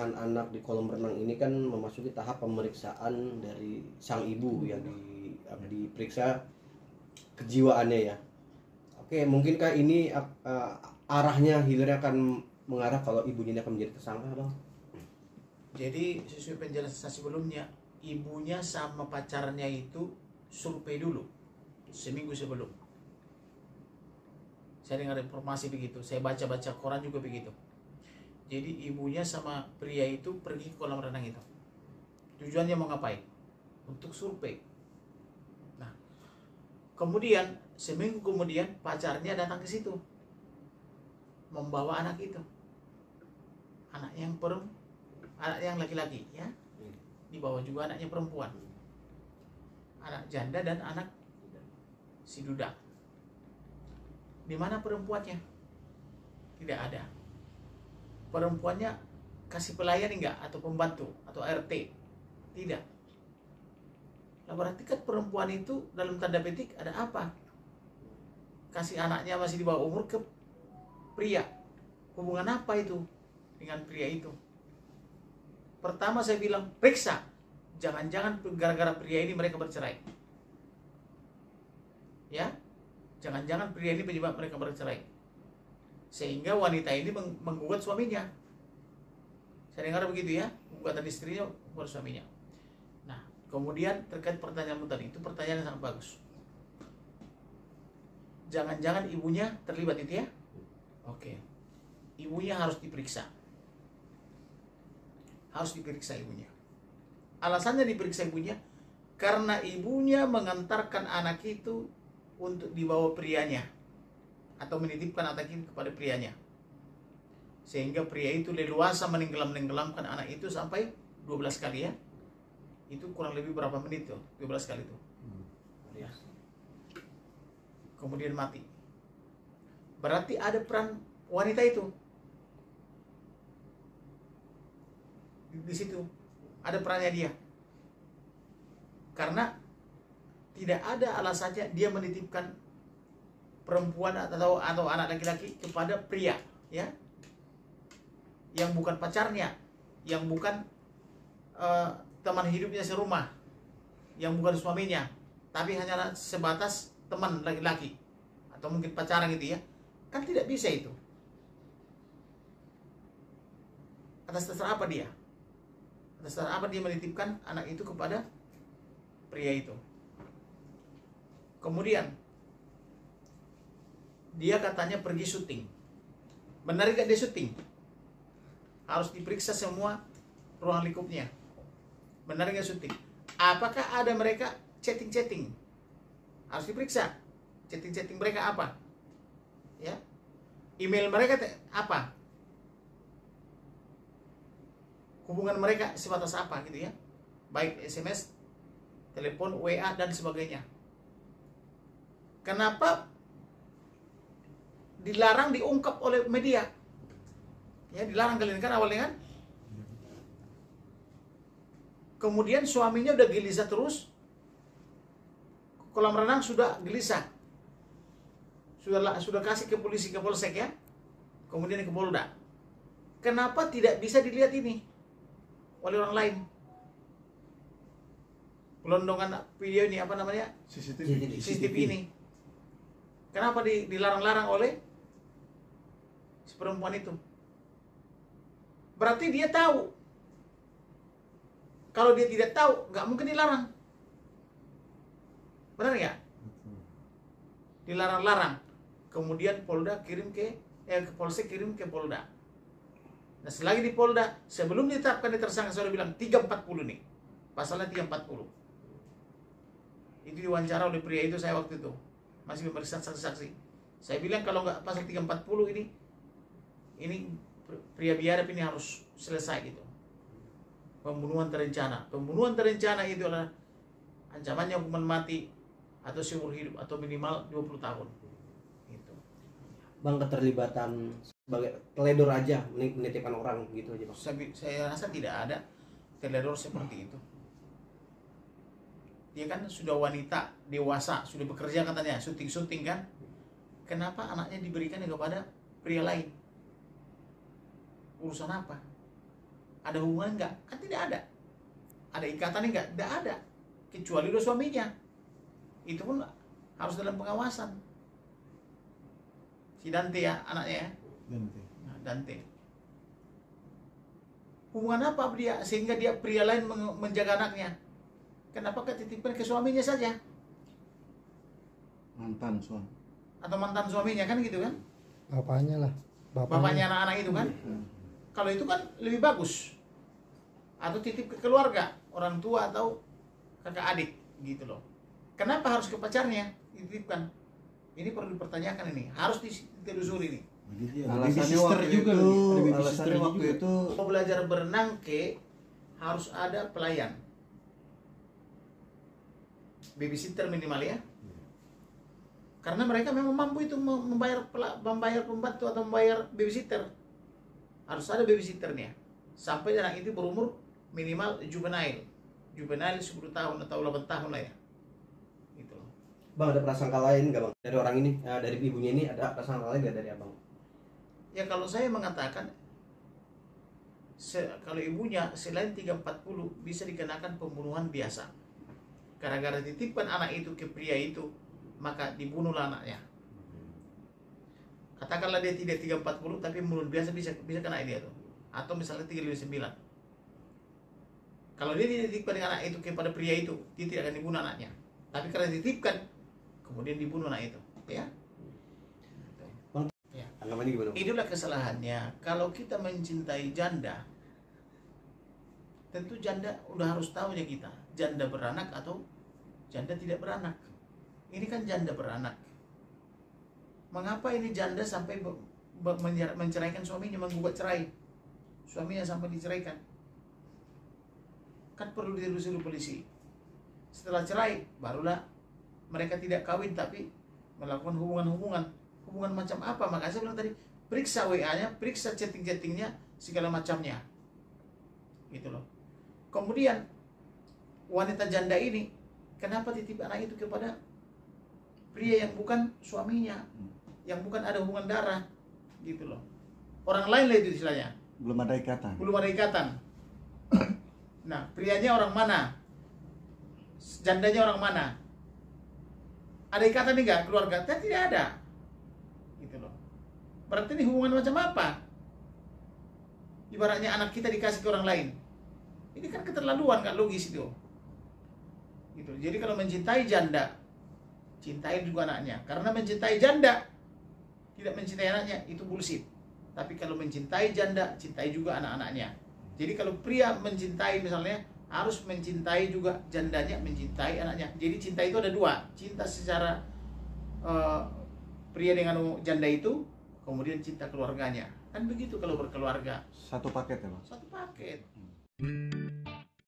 pernikahan anak di kolam renang ini kan memasuki tahap pemeriksaan dari sang ibu yang diperiksa kejiwaannya ya. Oke, mungkinkah ini arahnya hilirnya akan mengarah kalau ibunya ini akan menjadi tersangka, Bang? Jadi sesuai penjelasan sebelumnya, ibunya sama pacarnya itu survei dulu seminggu sebelum. Saya dengar informasi begitu, saya baca-baca koran juga begitu. Jadi ibunya sama pria itu pergi ke kolam renang itu. Tujuannya mau ngapain? Untuk survei. Nah, kemudian seminggu kemudian pacarnya datang ke situ, membawa anak itu, anak yang laki-laki ya, dibawa juga anaknya perempuan, anak janda dan anak si duda. Di mana perempuannya? Tidak ada. Perempuannya kasih pelayan enggak, atau pembantu atau RT? Tidak. Nah, berarti kan perempuan itu dalam tanda petik ada apa? Kasih anaknya masih di bawah umur ke pria. Hubungan apa itu dengan pria itu? Pertama saya bilang, periksa. Jangan-jangan gara-gara pria ini mereka bercerai. Ya, jangan-jangan pria ini penyebab mereka bercerai, sehingga wanita ini menggugat suaminya. Saya dengar begitu ya, gugatan istrinya buat suaminya. Nah, kemudian terkait pertanyaanmu tadi, itu pertanyaan yang sangat bagus. Jangan-jangan ibunya terlibat itu ya? Oke. Ibunya harus diperiksa. Harus diperiksa ibunya. Alasannya diperiksa ibunya karena ibunya mengantarkan anak itu untuk dibawa prianya, atau menitipkan anak itu kepada prianya, sehingga pria itu leluasa menenggelamkan anak itu sampai 12 kali ya. Itu kurang lebih berapa menit tuh? 12 kali tuh. Ya. Kemudian mati. Berarti ada peran wanita itu di situ, ada perannya dia, karena tidak ada alasannya dia menitipkan perempuan atau anak laki-laki kepada pria ya, yang bukan pacarnya, yang bukan teman hidupnya serumah, yang bukan suaminya, tapi hanya sebatas teman laki-laki atau mungkin pacaran gitu ya. Kan tidak bisa itu. Atas dasar apa dia? Atas dasar apa dia menitipkan anak itu kepada pria itu? Kemudian dia katanya pergi syuting. Benar gak dia syuting? Harus diperiksa semua ruang lingkupnya. Benar gak syuting? Apakah ada mereka chatting-chatting? Harus diperiksa. Chatting-chatting mereka apa? Ya. Email mereka apa? Hubungan mereka sebatas apa gitu ya? Baik SMS, telepon, WA dan sebagainya. Kenapa dilarang diungkap oleh media? Ya, dilarang kalian kan awalnya kan? Kemudian suaminya udah gelisah terus. Kolam renang sudah gelisah. Sudah kasih ke polisi, ke polsek ya. Kemudian ke Polda. Kenapa tidak bisa dilihat ini oleh orang lain? Gelondongan video ini apa namanya? CCTV ini. Kenapa dilarang-larang oleh si perempuan itu? Berarti dia tahu. Kalau dia tidak tahu, nggak mungkin dilarang. Benar nggak? Dilarang-larang. Kemudian Polda kirim ke Polsek kirim ke Polda. Nah, selagi di Polda, sebelum ditetapkan tersangka, saya sudah bilang 340 nih. Pasalnya 340. Itu diwawancara oleh pria itu saya waktu itu. Masih memeriksa saksi-saksi. Saya bilang kalau nggak pasal 340 ini pria biadab ini harus selesai gitu. Pembunuhan terencana. Pembunuhan terencana itu adalah ancamannya hukuman mati atau seumur hidup atau minimal 20 tahun. Gitu. Bang, keterlibatan sebagai teledor aja menitipkan orang gitu aja, Bang. Saya rasa tidak ada teledor seperti itu. Dia kan sudah wanita dewasa, sudah bekerja katanya, syuting kan. Kenapa anaknya diberikan kepada pria lain? Urusan apa? Ada hubungan enggak? Kan tidak ada. Ada ikatan enggak? Tidak ada. Kecuali udah suaminya. Itu pun harus dalam pengawasan. Si Dante ya, anaknya ya. Nah, Dante. Hubungan apa dia sehingga dia pria lain menjaga anaknya? Kenapa ketitipkan ke suaminya saja? Mantan suami. Atau mantan suaminya kan gitu kan? Bapaknya lah. Bapaknya anak-anak itu kan? Kalau itu kan lebih bagus. Atau titip ke keluarga, orang tua atau kakak adik gitu loh. Kenapa harus ke pacarnya dititipkan? Ini perlu dipertanyakan ini, harus ditelusuri nih. Alasannya waktu juga itu, nih. Ada alasannya babysitter waktu juga. itu Mau belajar berenang harus ada pelayan. Babysitter minimal ya. Karena mereka memang mampu itu membayar pembantu atau membayar babysitter. Harus ada babysitternya. Sampai anak itu berumur minimal juvenile. Juvenile 10 tahun atau 8 tahun lah ya. Gitu. Bang, ada prasangka lain nggak bang dari orang ini, dari ibunya ini ada prasangka lain nggak dari abang? Ya kalau saya mengatakan kalau ibunya selain 340 bisa dikenakan pembunuhan biasa. Gara-gara titipkan anak itu ke pria itu, maka dibunuhlah anaknya. Katakanlah dia tidak 340 tapi pembunuhan biasa bisa kena dia tuh. Atau misalnya 359. Kalau dia dititipkan dengan anak itu kepada pria itu, dia tidak akan dibunuh anaknya. Tapi karena dititipkan, kemudian dibunuh anak itu, ya. Ya. Anggapannya gimana? Itulah kesalahannya. Kalau kita mencintai janda, tentu janda udah harus tahu ya kita, janda beranak atau janda tidak beranak. Ini kan janda beranak. Mengapa ini janda sampai menceraikan suaminya, menggugat cerai? Suaminya sampai diceraikan. Kan perlu ditelusuri polisi. Setelah cerai, barulah mereka tidak kawin tapi melakukan hubungan-hubungan. Hubungan macam apa? Makanya saya bilang tadi, periksa WA-nya, periksa chatting-chattingnya, segala macamnya. Gitu loh. Kemudian wanita janda ini kenapa titip anak itu kepada pria yang bukan suaminya, yang bukan ada hubungan darah, gitu loh. Orang lain lah itu istilahnya. belum ada ikatan. Belum ada ikatan. Nah, prianya orang mana? Jandanya orang mana? Ada ikatan enggak keluarga? Tidak ada. Gitu loh. Berarti ini hubungan macam apa? Ibaratnya anak kita dikasih ke orang lain. Ini kan keterlaluan, kan logis itu. Gitu. Jadi kalau mencintai janda, cintai juga anaknya. Karena mencintai janda, tidak mencintai anaknya, itu bullshit. Tapi kalau mencintai janda, cintai juga anak-anaknya. Jadi kalau pria mencintai misalnya, harus mencintai juga jandanya, mencintai anaknya. Jadi cinta itu ada dua. Cinta secara pria dengan janda itu, kemudian cinta keluarganya. Kan begitu kalau berkeluarga. Satu paket ya, Mas? Satu paket.